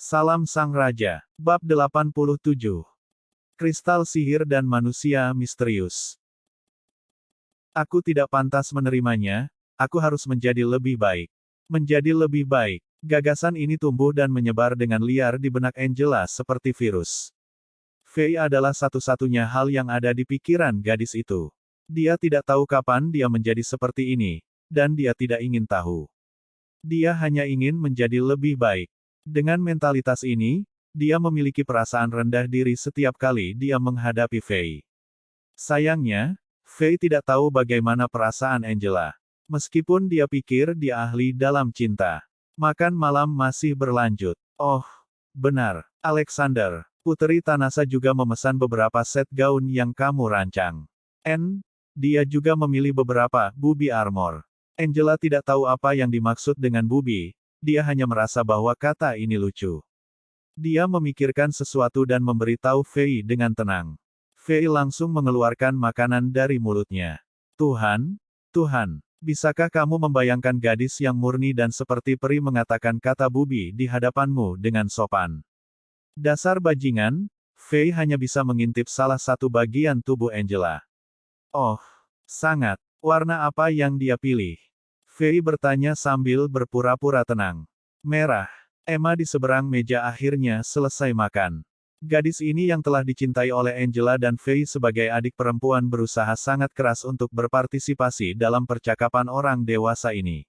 Salam Sang Raja. Bab 87. Kristal Sihir dan Manusia Misterius. Aku tidak pantas menerimanya, aku harus menjadi lebih baik. Menjadi lebih baik. Gagasan ini tumbuh dan menyebar dengan liar di benak Angela seperti virus. Fei adalah satu-satunya hal yang ada di pikiran gadis itu. Dia tidak tahu kapan dia menjadi seperti ini, dan dia tidak ingin tahu. Dia hanya ingin menjadi lebih baik. Dengan mentalitas ini, dia memiliki perasaan rendah diri setiap kali dia menghadapi Fei. Sayangnya, Fei tidak tahu bagaimana perasaan Angela. Meskipun dia pikir dia ahli dalam cinta. Makan malam masih berlanjut. Oh, benar, Alexander. Puteri Tanasa juga memesan beberapa set gaun yang kamu rancang. Dia juga memilih beberapa bubi armor. Angela tidak tahu apa yang dimaksud dengan bubi. Dia hanya merasa bahwa kata ini lucu. Dia memikirkan sesuatu dan memberitahu Fei dengan tenang. Fei langsung mengeluarkan makanan dari mulutnya. Tuhan, bisakah kamu membayangkan gadis yang murni dan seperti peri mengatakan kata bubi di hadapanmu dengan sopan? Dasar bajingan, Fei hanya bisa mengintip salah satu bagian tubuh Angela. Oh, sangat. Warna apa yang dia pilih? Fei bertanya sambil berpura-pura tenang. Merah. Emma di seberang meja akhirnya selesai makan. Gadis ini yang telah dicintai oleh Angela dan Fei sebagai adik perempuan berusaha sangat keras untuk berpartisipasi dalam percakapan orang dewasa ini.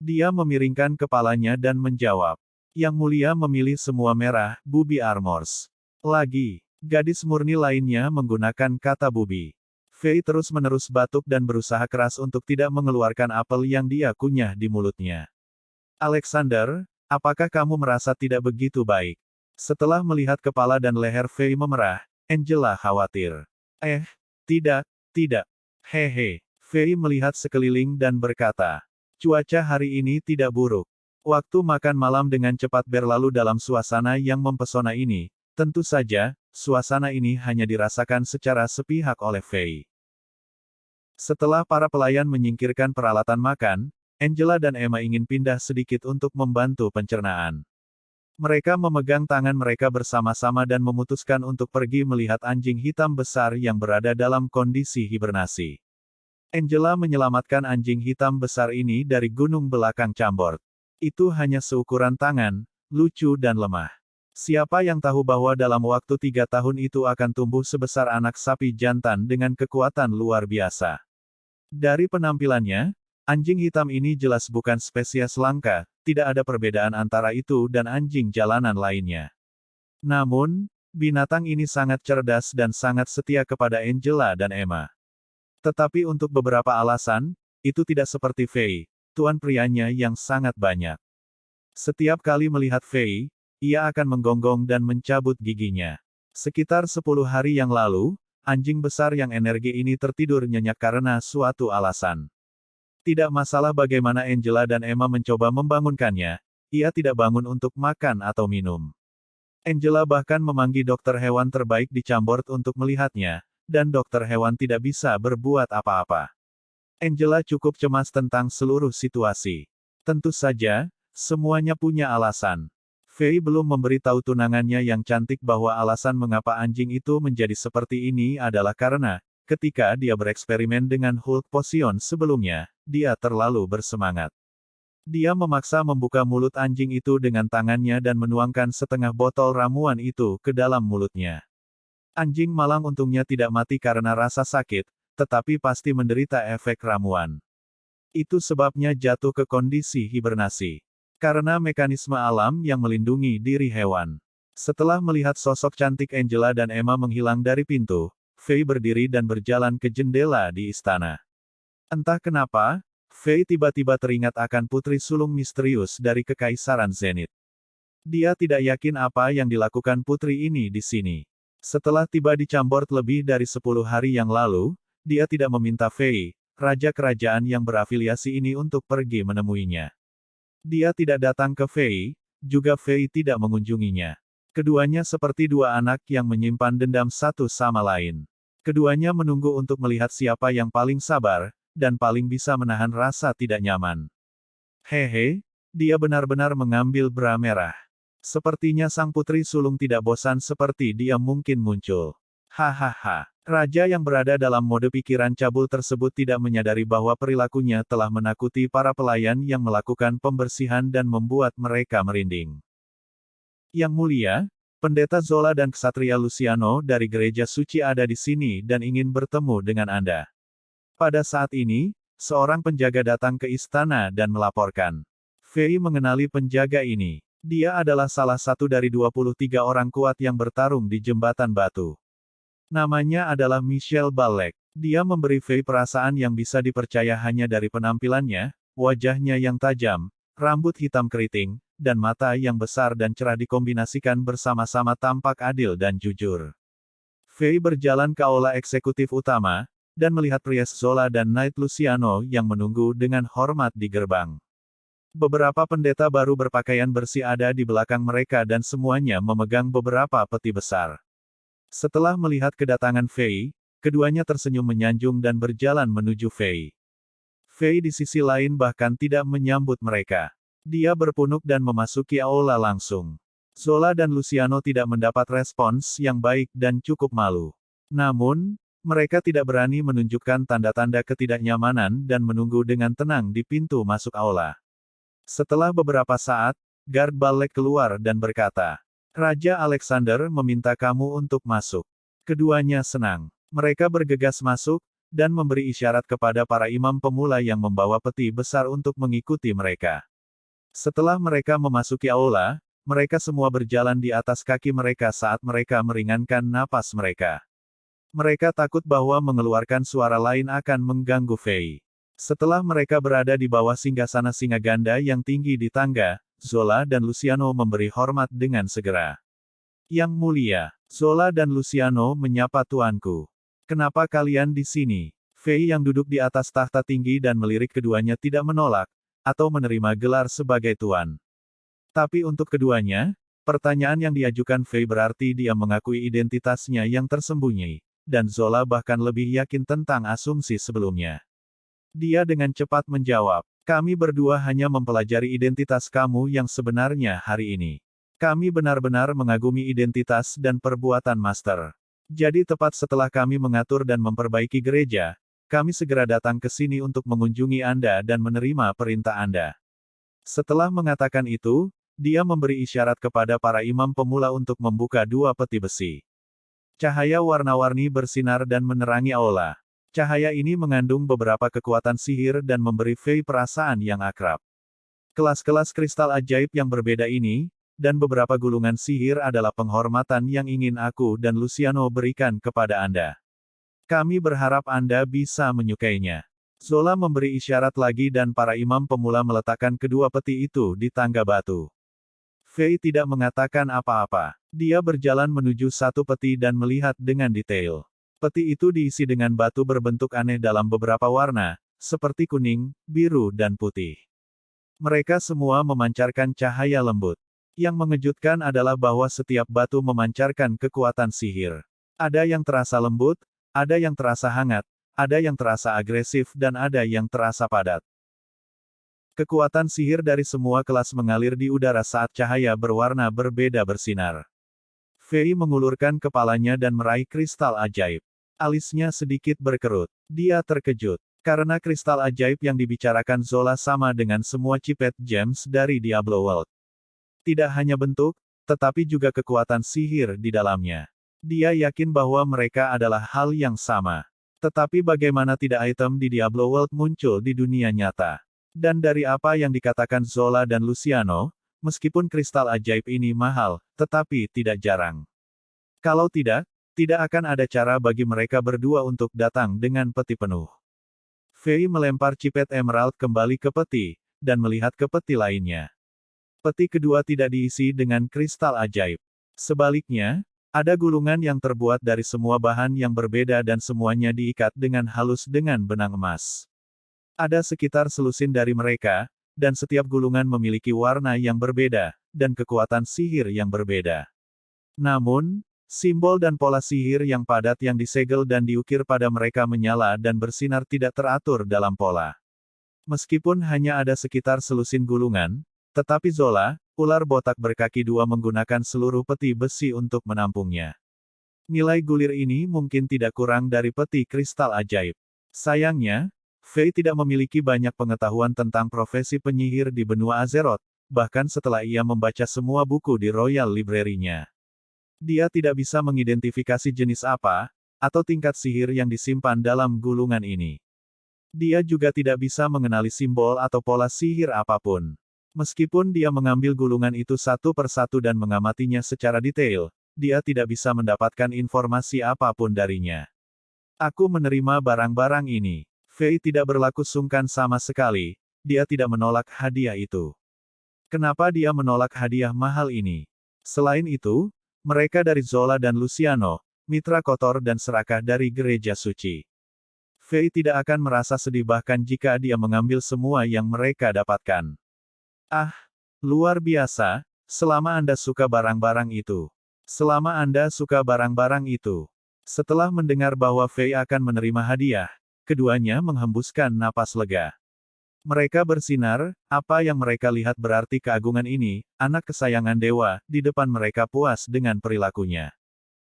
Dia memiringkan kepalanya dan menjawab. Yang mulia memilih semua merah, bubi armors. Lagi, gadis murni lainnya menggunakan kata bubi. Fei terus-menerus batuk dan berusaha keras untuk tidak mengeluarkan apel yang dia kunyah di mulutnya. Alexander, apakah kamu merasa tidak begitu baik? Setelah melihat kepala dan leher Fei memerah, Angela khawatir. Tidak. Hehe. Fei melihat sekeliling dan berkata, cuaca hari ini tidak buruk. Waktu makan malam dengan cepat berlalu dalam suasana yang mempesona ini. Tentu saja, suasana ini hanya dirasakan secara sepihak oleh Fei. Setelah para pelayan menyingkirkan peralatan makan, Angela dan Emma ingin pindah sedikit untuk membantu pencernaan. Mereka memegang tangan mereka bersama-sama dan memutuskan untuk pergi melihat anjing hitam besar yang berada dalam kondisi hibernasi. Angela menyelamatkan anjing hitam besar ini dari gunung belakang Chambord. Itu hanya seukuran tangan, lucu dan lemah. Siapa yang tahu bahwa dalam waktu 3 tahun itu akan tumbuh sebesar anak sapi jantan dengan kekuatan luar biasa. Dari penampilannya, anjing hitam ini jelas bukan spesies langka, tidak ada perbedaan antara itu dan anjing jalanan lainnya. Namun, binatang ini sangat cerdas dan sangat setia kepada Angela dan Emma. Tetapi untuk beberapa alasan, itu tidak seperti Fei, tuan prianya yang sangat banyak. Setiap kali melihat Fei, ia akan menggonggong dan mencabut giginya. Sekitar 10 hari yang lalu, anjing besar yang energi ini tertidur nyenyak karena suatu alasan. Tidak masalah bagaimana Angela dan Emma mencoba membangunkannya, ia tidak bangun untuk makan atau minum. Angela bahkan memanggil dokter hewan terbaik di Chambord untuk melihatnya, dan dokter hewan tidak bisa berbuat apa-apa. Angela cukup cemas tentang seluruh situasi. Tentu saja, semuanya punya alasan. Fei belum memberitahu tunangannya yang cantik bahwa alasan mengapa anjing itu menjadi seperti ini adalah karena, ketika dia bereksperimen dengan Hulk Potion sebelumnya, dia terlalu bersemangat. Dia memaksa membuka mulut anjing itu dengan tangannya dan menuangkan setengah botol ramuan itu ke dalam mulutnya. Anjing malang untungnya tidak mati karena rasa sakit, tetapi pasti menderita efek ramuan. Itu sebabnya jatuh ke kondisi hibernasi. Karena mekanisme alam yang melindungi diri hewan. Setelah melihat sosok cantik Angela dan Emma menghilang dari pintu, Fei berdiri dan berjalan ke jendela di istana. Entah kenapa, Fei tiba-tiba teringat akan putri sulung misterius dari Kekaisaran Zenith. Dia tidak yakin apa yang dilakukan putri ini di sini. Setelah tiba di Chambord lebih dari 10 hari yang lalu, dia tidak meminta Fei, raja kerajaan yang berafiliasi ini untuk pergi menemuinya. Dia tidak datang ke Fei, juga Fei tidak mengunjunginya. Keduanya seperti dua anak yang menyimpan dendam satu sama lain. Keduanya menunggu untuk melihat siapa yang paling sabar, dan paling bisa menahan rasa tidak nyaman. Hehe, dia benar-benar mengambil bra merah. Sepertinya sang putri sulung tidak bosan seperti dia mungkin muncul. Hahaha. Raja yang berada dalam mode pikiran cabul tersebut tidak menyadari bahwa perilakunya telah menakuti para pelayan yang melakukan pembersihan dan membuat mereka merinding. Yang mulia, Pendeta Zola dan Ksatria Luciano dari Gereja Suci ada di sini dan ingin bertemu dengan Anda. Pada saat ini, seorang penjaga datang ke istana dan melaporkan. Fei mengenali penjaga ini. Dia adalah salah satu dari 23 orang kuat yang bertarung di jembatan batu. Namanya adalah Michel Balek. Dia memberi Fei perasaan yang bisa dipercaya hanya dari penampilannya, wajahnya yang tajam, rambut hitam keriting, dan mata yang besar dan cerah dikombinasikan bersama-sama tampak adil dan jujur. Fei berjalan ke aula eksekutif utama, dan melihat Priest Zola dan Knight Luciano yang menunggu dengan hormat di gerbang. Beberapa pendeta baru berpakaian bersih ada di belakang mereka dan semuanya memegang beberapa peti besar. Setelah melihat kedatangan Fei, keduanya tersenyum menyanjung dan berjalan menuju Fei. Fei di sisi lain bahkan tidak menyambut mereka. Dia berpunuk dan memasuki aula langsung. Zola dan Luciano tidak mendapat respons yang baik dan cukup malu. Namun, mereka tidak berani menunjukkan tanda-tanda ketidaknyamanan dan menunggu dengan tenang di pintu masuk aula. Setelah beberapa saat, Guard Balek keluar dan berkata, "Raja Alexander meminta kamu untuk masuk." Keduanya senang. Mereka bergegas masuk, dan memberi isyarat kepada para imam pemula yang membawa peti besar untuk mengikuti mereka. Setelah mereka memasuki aula, mereka semua berjalan di atas kaki mereka saat mereka meringankan napas mereka. Mereka takut bahwa mengeluarkan suara lain akan mengganggu Fei. Setelah mereka berada di bawah singgasana singa ganda yang tinggi di tangga, Zola dan Luciano memberi hormat dengan segera. "Yang mulia, Zola dan Luciano menyapa tuanku. Kenapa kalian di sini?" Fei yang duduk di atas tahta tinggi dan melirik keduanya tidak menolak, atau menerima gelar sebagai tuan. Tapi untuk keduanya, pertanyaan yang diajukan Fei berarti dia mengakui identitasnya yang tersembunyi, dan Zola bahkan lebih yakin tentang asumsi sebelumnya. Dia dengan cepat menjawab, "Kami berdua hanya mempelajari identitas kamu yang sebenarnya hari ini. Kami benar-benar mengagumi identitas dan perbuatan Master. Jadi tepat setelah kami mengatur dan memperbaiki gereja, kami segera datang ke sini untuk mengunjungi Anda dan menerima perintah Anda." Setelah mengatakan itu, dia memberi isyarat kepada para imam pemula untuk membuka dua peti besi. Cahaya warna-warni bersinar dan menerangi aula. Cahaya ini mengandung beberapa kekuatan sihir dan memberi Fei perasaan yang akrab. Kelas-kelas kristal ajaib yang berbeda ini, dan beberapa gulungan sihir adalah penghormatan yang ingin aku dan Luciano berikan kepada Anda. Kami berharap Anda bisa menyukainya. Zola memberi isyarat lagi dan para imam pemula meletakkan kedua peti itu di tangga batu. Fei tidak mengatakan apa-apa. Dia berjalan menuju satu peti dan melihat dengan detail. Peti itu diisi dengan batu berbentuk aneh dalam beberapa warna, seperti kuning, biru dan putih. Mereka semua memancarkan cahaya lembut. Yang mengejutkan adalah bahwa setiap batu memancarkan kekuatan sihir. Ada yang terasa lembut, ada yang terasa hangat, ada yang terasa agresif dan ada yang terasa padat. Kekuatan sihir dari semua kelas mengalir di udara saat cahaya berwarna berbeda bersinar. Fei mengulurkan kepalanya dan meraih kristal ajaib. Alisnya sedikit berkerut. Dia terkejut. Karena kristal ajaib yang dibicarakan Zola sama dengan semua Chipet Gems dari Diablo World. Tidak hanya bentuk, tetapi juga kekuatan sihir di dalamnya. Dia yakin bahwa mereka adalah hal yang sama. Tetapi bagaimana tidak item di Diablo World muncul di dunia nyata? Dan dari apa yang dikatakan Zola dan Luciano, meskipun kristal ajaib ini mahal, tetapi tidak jarang. Kalau tidak akan ada cara bagi mereka berdua untuk datang dengan peti penuh. Fei melempar cipet emerald kembali ke peti, dan melihat ke peti lainnya. Peti kedua tidak diisi dengan kristal ajaib. Sebaliknya, ada gulungan yang terbuat dari semua bahan yang berbeda dan semuanya diikat dengan halus dengan benang emas. Ada sekitar selusin dari mereka, dan setiap gulungan memiliki warna yang berbeda, dan kekuatan sihir yang berbeda. Namun, simbol dan pola sihir yang padat yang disegel dan diukir pada mereka menyala dan bersinar tidak teratur dalam pola. Meskipun hanya ada sekitar selusin gulungan, tetapi Zola, Ular botak berkaki dua menggunakan seluruh peti besi untuk menampungnya. Nilai gulir ini mungkin tidak kurang dari peti kristal ajaib. Sayangnya, Fei tidak memiliki banyak pengetahuan tentang profesi penyihir di benua Azeroth, bahkan setelah ia membaca semua buku di Royal Library-nya. Dia tidak bisa mengidentifikasi jenis apa, atau tingkat sihir yang disimpan dalam gulungan ini. Dia juga tidak bisa mengenali simbol atau pola sihir apapun. Meskipun dia mengambil gulungan itu satu persatu dan mengamatinya secara detail, dia tidak bisa mendapatkan informasi apapun darinya. Aku menerima barang-barang ini. Fei tidak berlaku sungkan sama sekali, dia tidak menolak hadiah itu. Kenapa dia menolak hadiah mahal ini? Selain itu, mereka dari Zola dan Luciano, mitra kotor dan serakah dari gereja suci. Fei tidak akan merasa sedih bahkan jika dia mengambil semua yang mereka dapatkan. Ah, luar biasa, selama Anda suka barang-barang itu. Selama Anda suka barang-barang itu. Setelah mendengar bahwa Fei akan menerima hadiah, keduanya menghembuskan napas lega. Mereka bersinar, apa yang mereka lihat berarti keagungan ini, anak kesayangan dewa, di depan mereka puas dengan perilakunya.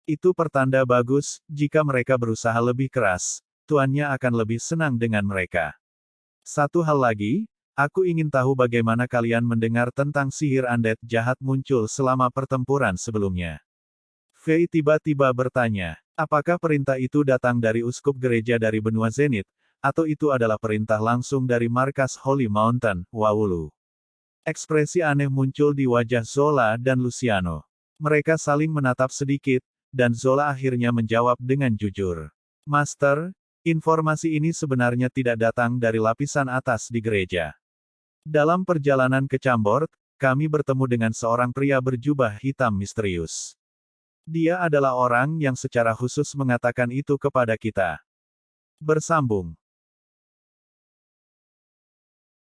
Itu pertanda bagus, jika mereka berusaha lebih keras, tuannya akan lebih senang dengan mereka. Satu hal lagi, aku ingin tahu bagaimana kalian mendengar tentang sihir undead jahat muncul selama pertempuran sebelumnya. Fei tiba-tiba bertanya, apakah perintah itu datang dari uskup gereja dari benua Zenith, atau itu adalah perintah langsung dari markas Holy Mountain, Waulu? Ekspresi aneh muncul di wajah Zola dan Luciano. Mereka saling menatap sedikit, dan Zola akhirnya menjawab dengan jujur. Master, informasi ini sebenarnya tidak datang dari lapisan atas di gereja. Dalam perjalanan ke Chambord, kami bertemu dengan seorang pria berjubah hitam misterius. Dia adalah orang yang secara khusus mengatakan itu kepada kita. Bersambung.